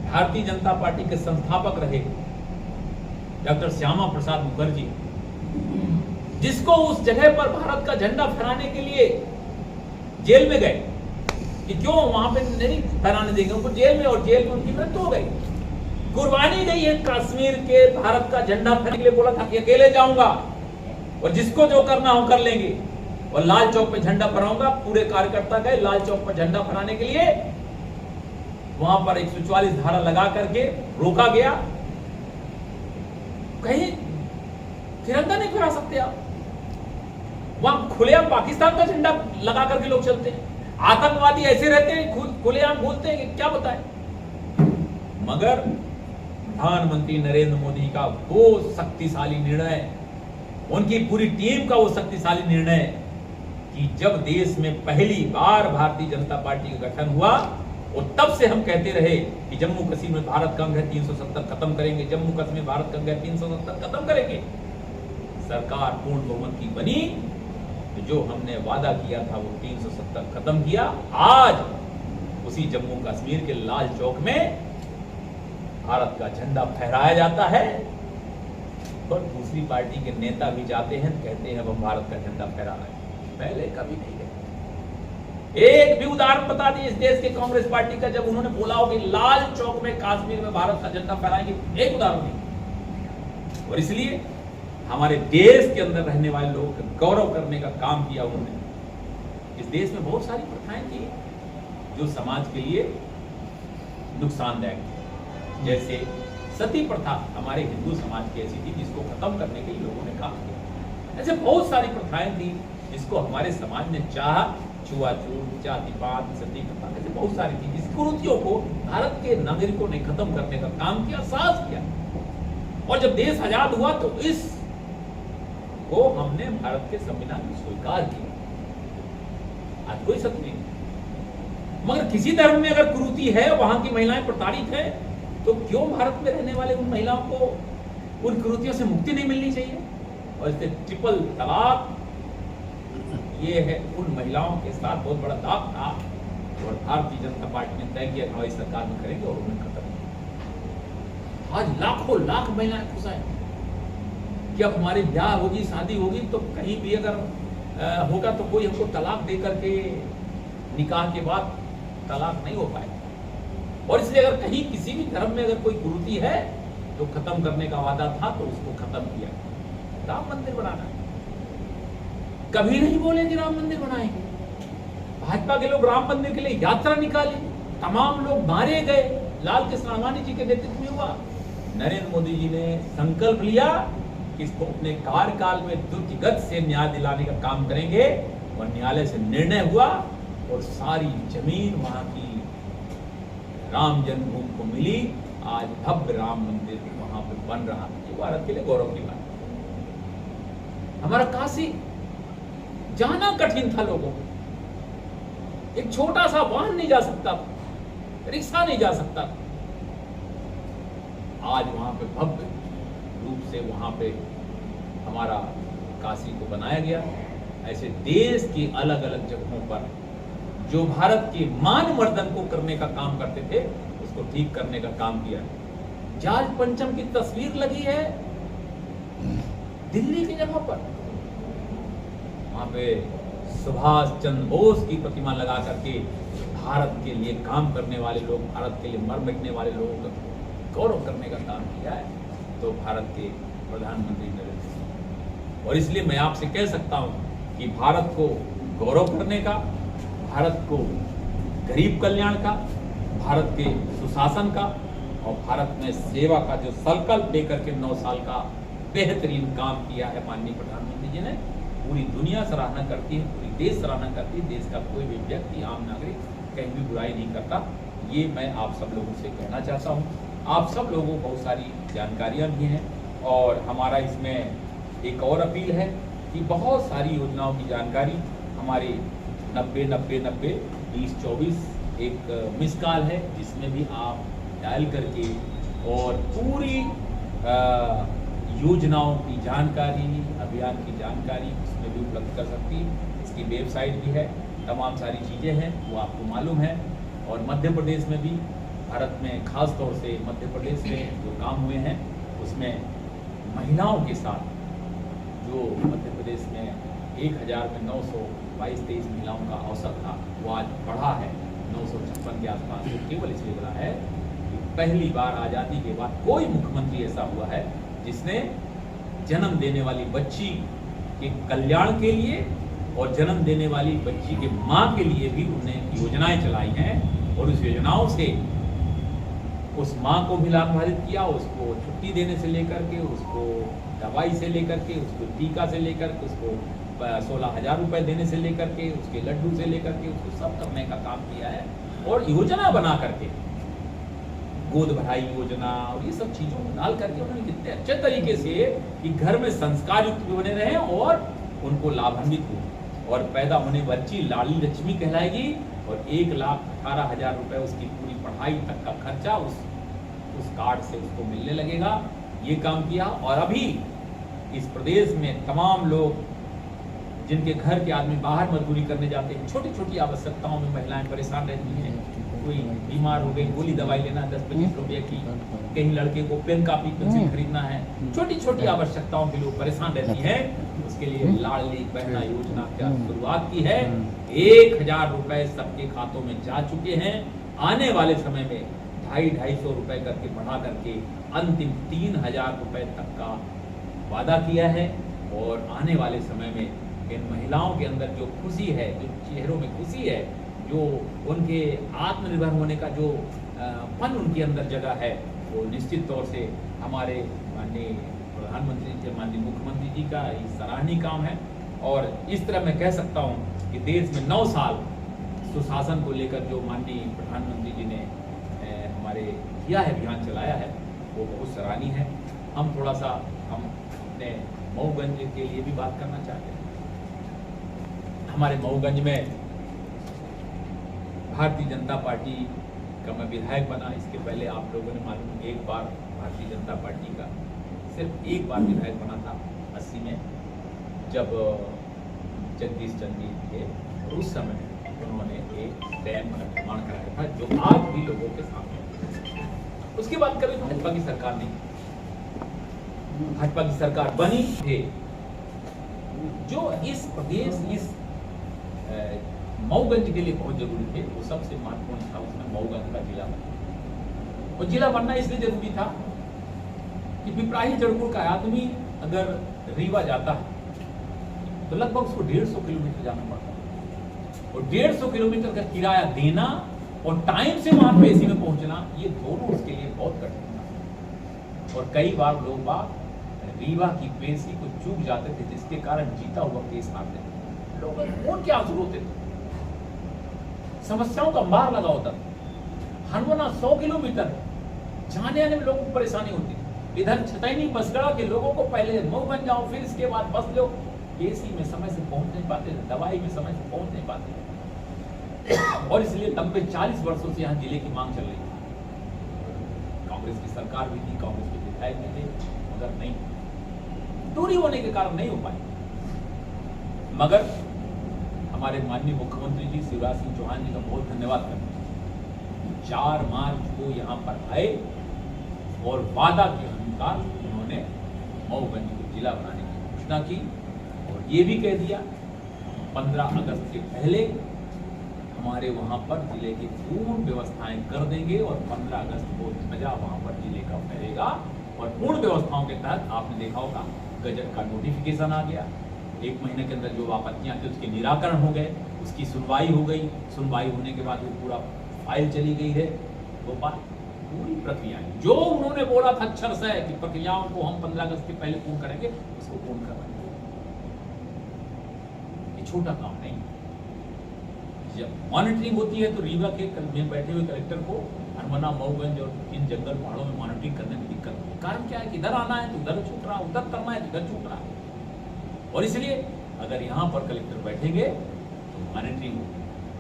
भारतीय जनता पार्टी के संस्थापक रहे डॉक्टर श्यामा प्रसाद मुखर्जी, जिसको उस जगह पर भारत का झंडा फहराने के लिए जेल में गए कि क्यों वहां पे नहीं फहराने देंगे, उनको जेल में, और जेल में उनकी मृत्यु हो गई। कुर्बानी दी है कश्मीर के भारत का झंडा फहराने के लिए, बोला था कि अकेले जाऊंगा और जिसको जो करना हो कर लेंगे, और लाल चौक पे झंडा फहराऊंगा। पूरे कार्यकर्ता गए लाल चौक पर झंडा फहराने के लिए, वहां पर 144 धारा लगा करके रोका गया। कहीं तिरंगा नहीं फहरा सकते आप, वहां खुलेआम पाकिस्तान का झंडा लगा करके लोग चलते हैं। आतंकवादी ऐसे रहते हैं, खुलेआम बोलते हैं कि क्या बताएं। मगर प्रधानमंत्री नरेंद्र मोदी का वो शक्तिशाली निर्णय, उनकी पूरी टीम का वो शक्तिशाली निर्णय कि जब देश में पहली बार भारतीय जनता पार्टी का गठन हुआ, और तब से हम कहते रहे कि जम्मू कश्मीर में भारत का अंग है 370 खत्म करेंगे, जम्मू कश्मीर भारत का अंग है 370 खत्म करेंगे। सरकार पूर्ण बहुमत की बनी, तो जो हमने वादा किया था वो 370 खत्म किया। आज उसी जम्मू कश्मीर के लाल चौक में भारत का झंडा फहराया जाता है, और दूसरी पार्टी के नेता भी जाते हैं, कहते हैं हम भारत का झंडा फहरा रहे हैं। पहले कभी नहीं गए। एक भी उदाहरण बता दिए इस देश के कांग्रेस पार्टी का जब उन्होंने बोला हो कि लाल चौक में कश्मीर में भारत का झंडा फहराएंगे, एक उदाहरण नहीं। और इसलिए हमारे देश के अंदर रहने वाले लोगों का गौरव करने का काम किया उन्होंने। इस देश में बहुत सारी प्रथाएं थी जो समाज के लिए नुकसानदायक थी, जैसे सती प्रथा हमारे हिंदू समाज की ऐसी थी जिसको खत्म करने के लिए लोगों ने काम किया। ऐसे बहुत सारी प्रथाएं थी जिसको हमारे समाज ने चाहा, छुआछूत, जातिवाद, सती प्रथा, ऐसे बहुत सारी थी जिस कुरीतियों को भारत के नागरिकों ने खत्म करने का काम किया, साहस किया। और जब देश आजाद हुआ तो इस को हमने भारत के संविधान में स्वीकार किया। आज कोई शक नहीं, मगर किसी धर्म में अगर कुरीति है, वहां की महिलाएं प्रताड़ित है, तो क्यों भारत में रहने वाले उन महिलाओं को उन कुरीतियों से मुक्ति नहीं मिलनी चाहिए? और इससे ट्रिपल तलाक ये है उन महिलाओं के साथ बहुत बड़ा दाग था और भारतीय जनता पार्टी ने तय किया हमारी सरकार में करेंगे और उन्हें खत्म किया। आज लाखों लाख महिलाएं खुश हैं कि अब हमारी ब्याह होगी, शादी होगी तो कहीं भी अगर होगा तो कोई हमको तलाक दे करके निकाह के बाद तलाक नहीं हो पाएगा। और इसलिए अगर कहीं किसी भी धर्म में अगर कोई कुरीति है तो खत्म करने का वादा था तो उसको खत्म किया। राम मंदिर बनाना है, कभी नहीं बोले कि राम मंदिर बनाएंगे। भाजपा के लोग राम मंदिर के लिए यात्रा निकाली, तमाम लोग मारे गए, लाल कृष्ण आडवाणी जी के नेतृत्व में हुआ। नरेंद्र मोदी जी ने संकल्प लिया कि इसको अपने कार्यकाल में द्रुत गति से न्याय दिलाने का काम करेंगे और न्यायालय से निर्णय हुआ और सारी जमीन वहां की राम जन्मभूमि को मिली। आज भव्य राम मंदिर वहां पे बन रहा है। ये भारत के लिए गौरव की बात है। हमारा काशी जाना कठिन था लोगों को, एक छोटा सा वाहन नहीं जा सकता, रिक्शा नहीं जा सकता। आज वहां पे भव्य रूप से वहां पे हमारा काशी को बनाया गया। ऐसे देश की अलग अलग जगहों पर जो भारत के मान मर्दन को करने का काम करते थे उसको ठीक करने का काम किया। जार्ज पंचम की तस्वीर लगी है दिल्ली की जगह पर, वहां पे सुभाष चंद्र बोस की प्रतिमा लगा करके भारत के लिए काम करने वाले लोग, भारत के लिए मर मिटने वाले लोगों का गौरव करने का काम किया है तो भारत के प्रधानमंत्री नरेंद्र मोदी। और इसलिए मैं आपसे कह सकता हूं कि भारत को गौरव करने का, भारत को गरीब कल्याण का, भारत के सुशासन का और भारत में सेवा का जो संकल्प लेकर के 9 साल का बेहतरीन काम किया है माननीय प्रधानमंत्री जी ने, पूरी दुनिया सराहना करती है, पूरी देश सराहना करती है। देश का कोई भी व्यक्ति, आम नागरिक कहीं भी बुराई नहीं करता। ये मैं आप सब लोगों से कहना चाहता हूँ। आप सब लोगों को बहुत सारी जानकारियाँ भी हैं और हमारा इसमें एक और अपील है कि बहुत सारी योजनाओं की जानकारी हमारे 90-90-90-20-24 एक मिस कॉल है जिसमें भी आप डायल करके और पूरी योजनाओं की जानकारी, अभियान की जानकारी उसमें भी उपलब्ध कर सकती है। इसकी वेबसाइट भी है, तमाम सारी चीज़ें हैं वो आपको मालूम है। और मध्य प्रदेश में भी, भारत में खास तौर से मध्य प्रदेश में जो काम हुए हैं उसमें महिलाओं के साथ जो मध्य प्रदेश में 1000 में 922-23 महिलाओं का अवसर था वो आज बढ़ा है 956 के आसपास। तो केवल इसलिए बढ़ा है कि पहली बार आज़ादी के बाद कोई मुख्यमंत्री ऐसा हुआ है जिसने जन्म देने वाली बच्ची के कल्याण के लिए और जन्म देने वाली बच्ची के माँ के लिए भी उन्होंने योजनाएं चलाई हैं और उस योजनाओं से उस माँ को भी लाभान्वित किया। उसको छुट्टी देने से लेकर के, उसको दवाई से लेकर के, उसको टीका से लेकर के, उसको 16,000 रुपए देने से लेकर के, उसके लड्डू से लेकर के उसको सब करने का काम किया है। और योजना बना करके, गोद भराई योजना और ये सब चीजों को डाल करके उन्होंने कितने अच्छे तरीके से कि घर में संस्कार युक्त बने रहे और उनको लाभान्वित हो और पैदा होने बच्ची लाडली लक्ष्मी कहलाएगी और 1,18,000 रुपए उसकी पूरी पढ़ाई तक का खर्चा उस कार्ड से उसको मिलने लगेगा। ये काम किया। और अभी इस प्रदेश में तमाम लोग जिनके घर के आदमी बाहर मजदूरी करने जाते हैं, छोटी छोटी आवश्यकताओं में महिलाएं परेशान रहती हैं, कोई बीमार हो गई, गोली दवाई लेना 10-25 रुपए की, कहीं लड़के को पेन कापी पेंसिल खरीदना है, छोटी छोटी आवश्यकताओं के लोग परेशान रहती हैं, उसके लिए लाडली बहना योजना का शुरुआत की है। 1000 रुपए सबके खातों में जा चुके हैं। आने वाले समय में 250-250 रुपए करके बढ़ा करके अंतिम 3000 रुपए तक का वादा किया है। और आने वाले समय में इन महिलाओं के अंदर जो खुशी है, जो चेहरों में खुशी है, जो उनके आत्मनिर्भर होने का जो फन उनके अंदर जगह है, वो निश्चित तौर से हमारे माननीय प्रधानमंत्री जी, माननीय मुख्यमंत्री जी का ये सराहनीय काम है। और इस तरह मैं कह सकता हूँ कि देश में 9 साल सुशासन को लेकर जो माननीय प्रधानमंत्री जी ने हमारे किया है, अभियान चलाया है, वो बहुत सराहनीय है। हम थोड़ा सा हम अपने मऊगंज के लिए भी बात करना चाहते हैं। हमारे मऊगंज में भारतीय जनता पार्टी का मैं विधायक बना। इसके पहले आप लोगों ने मालूम एक बार भारतीय जनता पार्टी का सिर्फ एक बार विधायक बना था 80 में, जब जगदीश चंद्र जी थे। और उस समय उन्होंने एक डैम का निर्माण कराया था जो आज भी लोगों के सामने। उसके बाद कभी भाजपा की सरकार नहीं, भाजपा की सरकार बनी थे। जो इस प्रदेश, इस मऊगंज के लिए बहुत जरूरी थे, वो सबसे महत्वपूर्ण था उसमें मऊगंज का जिला बनना। और जिला बनना इसलिए जरूरी था कि पिपराही जड़पुर का आदमी अगर रीवा जाता है तो लगभग उसको 150 किलोमीटर जाना पड़ता है। और 150 किलोमीटर का किराया देना और टाइम से वहां पे एसी में पहुंचना, ये दोनों उसके लिए बहुत कठिन था। और कई बार लोग बात रीवा की पेशी को चूक जाते थे, जिसके कारण जीता हुआ केस हारते थे। लोगों को क्या जरूरत है, समस्याओं का अंबार लगा होता था। हनुमाना 100 किलोमीटर जाने आने में लोगों को परेशानी होती थी। इधर छतैनी बसगड़ा के लोगों को पहले मऊगंज जाओ, फिर इसके बाद बस लो। केसी में समय से पहुंच नहीं पाते, दवाई में समय से पहुंच नहीं पाते। और इसलिए लंबे 40 वर्षों से यहाँ जिले की मांग चल रही थी। कांग्रेस की सरकार भी थी, कांग्रेस के विधायक भी थे, मगर नहीं, दूरी होने के कारण नहीं हो पाए। मगर हमारे माननीय मुख्यमंत्री जी शिवराज सिंह चौहान जी का बहुत धन्यवाद करते हैं। 4 मार्च को यहाँ पर आए और वादा के अनुसार उन्होंने मऊगंज को जिला बनाने की घोषणा की। और ये भी कह दिया 15 अगस्त के पहले हमारे वहाँ पर जिले की पूर्ण व्यवस्थाएं कर देंगे और 15 अगस्त को ध्वजा वहाँ पर जिले का फहरेगा। और पूर्ण व्यवस्थाओं के तहत आपने देखा होगा गजट का नोटिफिकेशन आ गया। 1 महीने के अंदर जो आपत्तियां थी उसके निराकरण हो गए, उसकी सुनवाई हो गई। सुनवाई होने के बाद वो पूरा फाइल चली गई है। वो बात पूरी प्रक्रिया जो उन्होंने बोला था अक्षर से कि प्रक्रियाओं को हम 15 अगस्त के पहले पूर्ण करेंगे, उसको पूर्ण करवाएंगे। ये छोटा काम नहीं। जब मॉनिटरिंग होती है तो रीवा के में बैठे हुए कलेक्टर को हनुमाना, मऊगंज और इन जंगल पहाड़ों में मॉनिटरिंग करने में दिक्कत है। कारण क्या है कि इधर आना है तो उधर छूट रहा, उधर करना है तो इधर छूट रहा। और इसलिए अगर यहाँ पर कलेक्टर बैठेंगे तो मॉनिटरिंग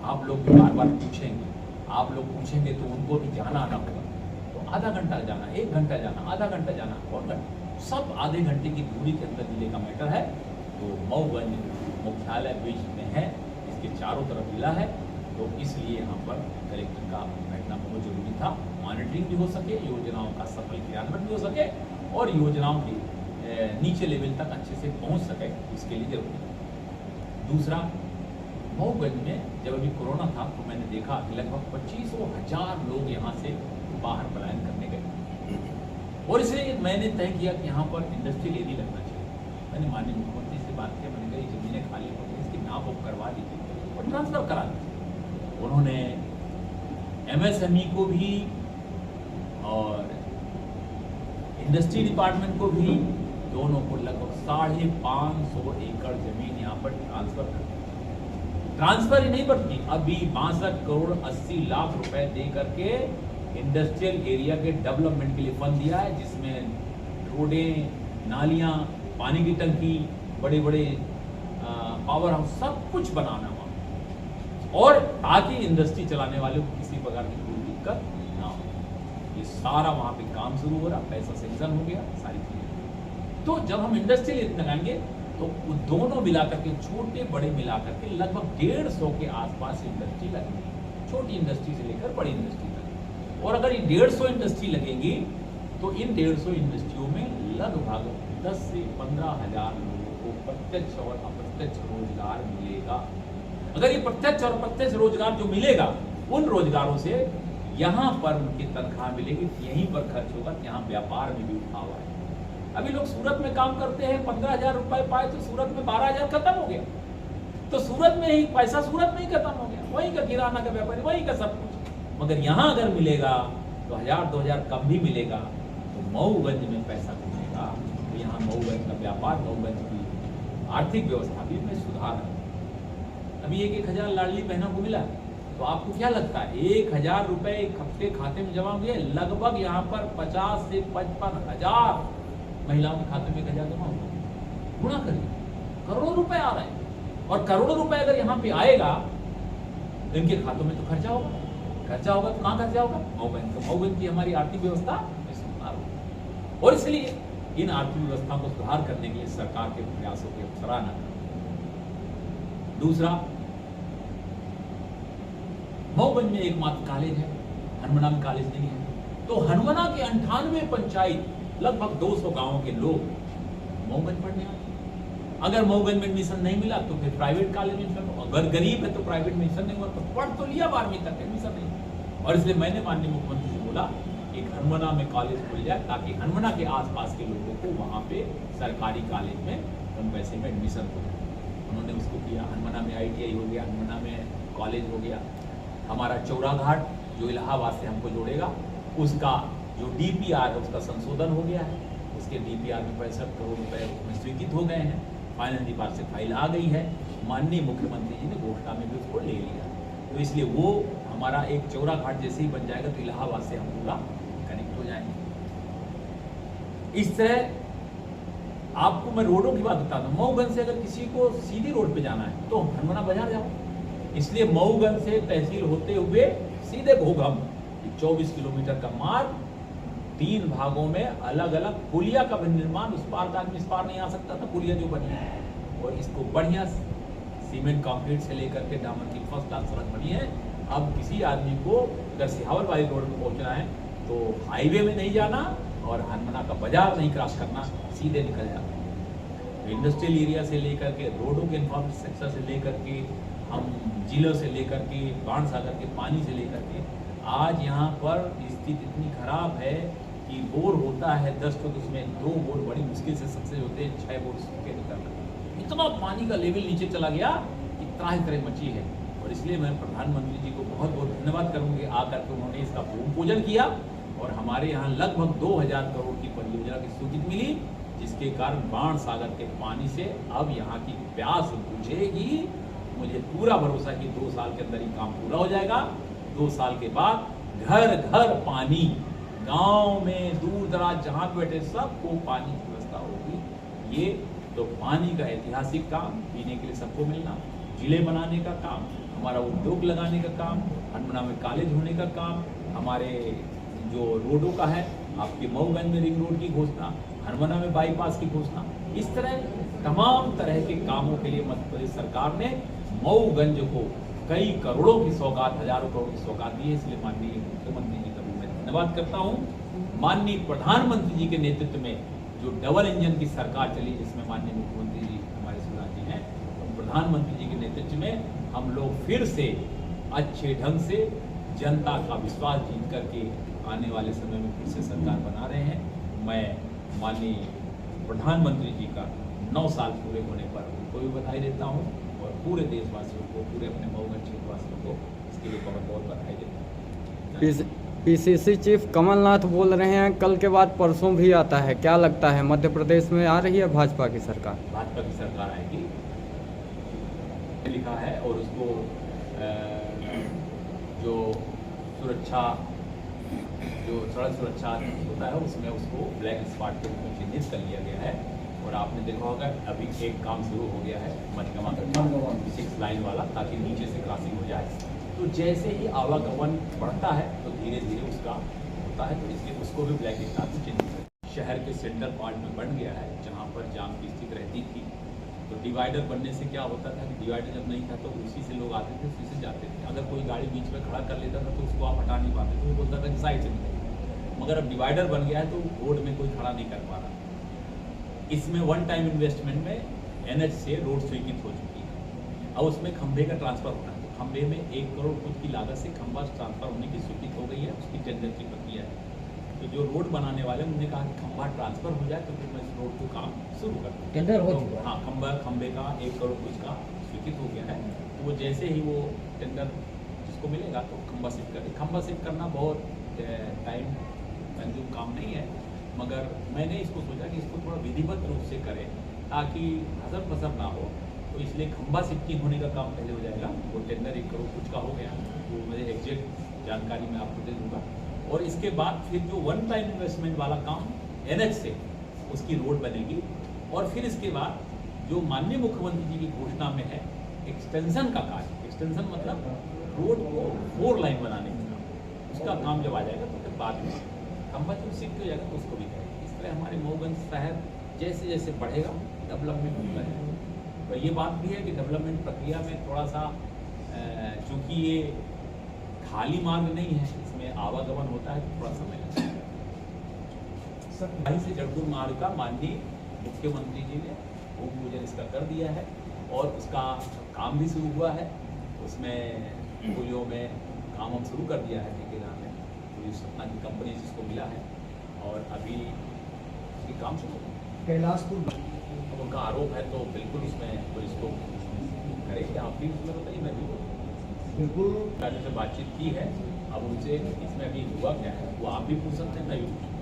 आप लोग भी बार बार पूछेंगे, आप लोग पूछेंगे तो उनको भी जाना आना होगा। तो आधा घंटा जाना, 1 घंटा जाना, आधा घंटा जाना, और सब आधे घंटे की दूरी के अंदर जिले का मैटर है। तो मऊगंज मुख्यालय बीच में है, इसके चारों तरफ जिला है, तो इसलिए यहाँ पर कलेक्टर का बैठना बहुत जरूरी था। मॉनिटरिंग भी हो सके, योजनाओं का सफल क्रियान्वयन भी हो सके और योजनाओं की नीचे लेवल तक अच्छे से पहुँच सके, इसके लिए जरूरी है। दूसरा, मऊगंज में जब अभी कोरोना था तो मैंने देखा कि लगभग 25,000 लोग यहाँ से बाहर पलायन करने गए। और इसलिए मैंने तय किया कि यहाँ पर इंडस्ट्रियल एरिया लगना चाहिए। मैंने माननीय मुख्यमंत्री से बात किया, मैंने कहा जमीनें खाली हो गई, इसकी नाप बुक करवा दीजिए और ट्रांसफर करा दीजिए। उन्होंने MSME को भी और इंडस्ट्री डिपार्टमेंट को भी, दोनों को लगभग 550 एकड़ जमीन यहाँ पर ट्रांसफर कर। ट्रांसफर ही नहीं बल्कि अभी 62 करोड़ 80 लाख रुपए दे करके इंडस्ट्रियल एरिया के डेवलपमेंट के लिए फंड दिया है, जिसमें रोडें, नालियां, पानी की टंकी, बड़े बड़े पावर हाउस, सब कुछ बनाना वहाँ, और ताकि इंडस्ट्री चलाने वाले को किसी प्रकार की कोई दिक्कत ना हो। ये सारा वहाँ पे काम शुरू हो रहा, पैसा सेंक्शन हो गया, सारी चीजें। तो जब हम इंडस्ट्रियल एरिया लगाएंगे तो दोनों मिलाकर के, छोटे बड़े मिलाकर के लगभग 150 के आसपास इंडस्ट्री लगेगी। छोटी इंडस्ट्री से लेकर बड़ी इंडस्ट्री तक। और अगर ये 150 इंडस्ट्री लगेंगी तो इन 150 इंडस्ट्रियों में लगभग 10 से 15 हजार लोगों को प्रत्यक्ष और अप्रत्यक्ष रोजगार मिलेगा। अगर ये प्रत्यक्ष और अप्रत्यक्ष रोजगार जो मिलेगा, उन रोजगारों से यहाँ पर उनकी तनख्वाह मिलेगी, यहीं पर खर्च होगा, यहाँ व्यापार में भी उठाव आएगा। अभी लोग सूरत में काम करते हैं, 15,000 रुपए पाए तो सूरत में 12,000 खत्म हो गया। तो सूरत में ही पैसा सूरत में ही खत्म हो गया, वहीं का किराना का व्यापारी, वहीं का सब कुछ। मगर यहाँ अगर मिलेगा तो 1,000-2,000 कम भी मिलेगा, तो मऊगंज में पैसा मिलेगा, तो यहाँ मऊगंज का व्यापार, मऊगंज की आर्थिक व्यवस्था भी में सुधार है। अभी 1,000 लाडली बहनों को मिला, तो आपको क्या लगता है 1,000 रुपए एक हफ्ते खाते में जमा हुए? लगभग यहाँ पर 50 से 55 हजार महिलाओं के खाते में 1,000 जमा हुआ। गुणा करिए, करोड़ों रुपए आ रहे हैं। और करोड़ों रुपए अगर यहाँ पे आएगा तो इनके खातों में तो खर्चा होगा। खर्चा होगा तो कहाँ खर्चा होगा? मऊगंज की हमारी आर्थिक व्यवस्था में सुधार होगा। और इसलिए इन आर्थिक व्यवस्था को सुधार करने के लिए सरकार के प्रयासों की सराहना करें। दूसरा, मऊगंज में एकमात्र कॉलेज है, हनुमाना में कॉलेज नहीं है। तो हनुमाना के 98 पंचायत, लगभग 200 गांवों के लोग मऊगंज पढ़ने आते हैं। अगर मऊगंज में एडमिशन नहीं मिला तो फिर प्राइवेट कॉलेज में एडमिशन, अगर गरीब है तो प्राइवेट में एडमिशन नहीं हुआ तो पढ़ तो लिया 12वीं तक, एडमिशन नहीं। और इसलिए मैंने माननीय मुख्यमंत्री से बोला एक हनुमाना में कॉलेज खुल जाए, ताकि हनुमाना के आसपास के लोगों को वहाँ पे सरकारी कॉलेज में कम पैसे में एडमिशन हो जाए। उन्होंने उसको किया। हनुमाना में ITI हो गया, हनुमाना में कॉलेज हो गया। हमारा चौरा घाट जो इलाहाबाद से हमको जोड़ेगा, उसका जो DPR है उसका संशोधन हो गया है। उसके DPR में 65 करोड़ रुपए उसमें स्वीकृत हो गए हैं। फाइनल डिपार्ट से फाइल आ गई है। माननीय मुख्यमंत्री जी ने घोषणा में भी उसको ले लिया। तो इसलिए वो हमारा एक चौरा घाट जैसे ही बन जाएगा तो इलाहाबाद से हम पूरा कनेक्ट हो जाएंगे। इस तरह आपको मैं रोडों की बात बताता हूँ। मऊगंज से अगर किसी को सीधी रोड पे जाना है तो हनुमाना बाजार जाओ। इसलिए मऊगंज से तहसील होते हुए सीधे घोघम 24 किलोमीटर का मार्ग 3 भागों में अलग अलग पुलिया का भी निर्माण, उस पार का आदमी इस पार नहीं आ सकता था, पुलिया जो बनी है। और इसको बढ़िया सीमेंट कंक्रीट से लेकर के डामर की फर्स्ट क्लास सड़क बनी है। अब किसी आदमी को अगर सिहावल वाली रोड पर पहुंचना है तो हाईवे में नहीं जाना और हनुमाना का बाजार नहीं क्रॉस करना, सीधे निकल जाना। इंडस्ट्रियल एरिया से लेकर के रोडों के इंफ्रास्ट्रक्चर से लेकर के हम जिलों से लेकर के बाणसागर के पानी से लेकर के आज यहाँ पर स्थिति इतनी खराब है कि बोर होता है 10 तो उसमें 2 बोर बड़ी मुश्किल से सक्सेस होते हैं, 6 बोर सूखे निकलते हैं। इतना पानी का लेवल नीचे चला गया कि त्राहि तरह मची है। और इसलिए मैं प्रधानमंत्री जी को बहुत बहुत धन्यवाद करूँगी, आकर के उन्होंने इसका भूमि पूजन किया और हमारे यहाँ लगभग 2,000 करोड़ की परियोजना की स्वीकृति मिली, जिसके कारण बाणसागर के पानी से अब यहाँ की प्यास बुझेगी। मुझे पूरा भरोसा कि 2 साल के अंदर ही काम पूरा हो जाएगा। 2 साल के बाद घर घर पानी, गांव में दूर दराज जहाँ पे बैठे सबको पानी की व्यवस्था होगी। ये तो पानी का ऐतिहासिक काम, पीने के लिए सबको मिलना, जिले बनाने का काम, हमारा उद्योग लगाने का काम, हनुमाना में कॉलेज होने का काम, हमारे जो रोडों का है, आपके मऊगंज में रिंग रोड की घोषणा, हनुमाना में बाईपास की घोषणा, इस तरह तमाम तरह के कामों के लिए मध्य प्रदेश सरकार ने मऊगंज को कई करोड़ों की सौगात, हजारों करोड़ की सौगात दी है। इसलिए माननीय मुख्यमंत्री जी का भी मैं धन्यवाद करता हूँ। माननीय प्रधानमंत्री जी के नेतृत्व में जो डबल इंजन की सरकार चली, जिसमें माननीय मुख्यमंत्री जी हमारे शिवराज जी हैं, तो प्रधानमंत्री जी के नेतृत्व में हम लोग फिर से अच्छे ढंग से जनता का विश्वास जीत करके आने वाले समय में फिर से सरकार बना रहे हैं। मैं माननीय प्रधानमंत्री जी का 9 साल पूरे होने पर उनको भी बधाई देता हूँ और पूरे देशवासियों को, पूरे अपने मऊगंज क्षेत्रवासियों को इसके लिए बहुत बहुत बधाई देता हूँ। PCC चीफ कमलनाथ बोल रहे हैं कल के बाद परसों भी आता है, क्या लगता है मध्य प्रदेश में आ रही है भाजपा की सरकार? भाजपा की सरकार आएगी, लिखा है। और उसको जो सुरक्षा, जो सड़क सुरक्षा होता है उसमें उसको ब्लैक स्पॉट के रूप में चिन्हित कर लिया गया है। और आपने देखा होगा अभी एक काम शुरू हो गया है मध्यमा का 6 लाइन वाला, ताकि नीचे से क्रॉसिंग हो जाए। तो जैसे ही आवागमन बढ़ता है तो धीरे धीरे उसका होता है, तो इसलिए उसको भी ब्लैक स्पॉट में चिन्हित कर। शहर के सेंटर पार्ट में बन गया है, जहाँ पर जाम की स्थिति रहती थी तो डिवाइडर बनने से क्या होता था कि डिवाइडर जब नहीं था तो उसी से लोग आते थे, उसी से जाते थे। अगर कोई गाड़ी बीच में खड़ा कर लेता था तो उसको आप हटा नहीं पाते थे, वो बोलता था कि साइड से निकले। मगर अब डिवाइडर बन गया है तो रोड में कोई खड़ा नहीं कर पा रहा। इसमें वन टाइम इन्वेस्टमेंट में NH से रोड स्वीकृत हो चुकी है। अब उसमें खंभे का ट्रांसफर होना है, तो खंभे में 1 करोड़ कुछ की लागत से खंभा ट्रांसफर होने की स्वीकृत हो गई है, उसकी टेंडर की प्रक्रिया है। तो जो रोड बनाने वाले उन्होंने कहा कि खंभा ट्रांसफर हो जाए तो फिर मैं इस रोड को काम शुरू कर दूँ। टेंडर हो तो चुका है। हाँ, खंभे का 1 करोड़ कुछ का स्वीकृत हो गया है। तो वो जैसे ही वो टेंडर जिसको मिलेगा तो खंभा शिफ्ट करें। खंभा शिफ्ट करना बहुत टाइम कंज्यूम काम नहीं है, मगर मैंने इसको सोचा कि इसको थोड़ा विधिवत रूप से करें ताकि हसर फसर ना हो। तो इसलिए खंभा शिफ्टिंग होने का काम पहले हो जाएगा। वो टेंडर 1 करोड़ कुछ का हो गया, वो मेरे एग्जैक्ट जानकारी मैं आपको दे दूँगा। और इसके बाद फिर जो वन टाइम इन्वेस्टमेंट वाला काम NH से उसकी रोड बनेगी। और फिर इसके बाद जो माननीय मुख्यमंत्री जी की घोषणा में है एक्सटेंशन का कार्य, एक्सटेंशन मतलब रोड को 4 लाइन बनाने का, उसका काम जब आ जाएगा तो फिर बाद में खंभा जब शिफ्ट हो जाएगा तो उसको भी करेंगे। इस तरह हमारे मऊगंज शहर जैसे जैसे बढ़ेगा डेवलपमेंट होता है। तो ये बात भी है कि डेवलपमेंट प्रक्रिया में थोड़ा सा चूँकि ये खाली मार्ग नहीं है, इसमें आवागमन होता है तो थोड़ा समय लगता है। से जड़पुर मार्ग का माननीय मुख्यमंत्री जी ने भूमि पूजन इसका कर दिया है और उसका काम भी शुरू हुआ है। उसमें पुलियों में काम हम शुरू कर दिया है ठेकेदार ने, पुलिस सपना की कंपनी जिसको मिला है और अभी उसकी काम शुरू हो गया। कैलाशपुर अब उनका आरोप है तो बिल्कुल उसमें पुलिस को करेंगे। आप भी उसमें बताइए, मैं भी बिल्कुल से बातचीत की है। अब उनसे इसमें अभी हुआ क्या है वो आप भी पूछ सकते हैं, मैं भी पूछ सकता हूं।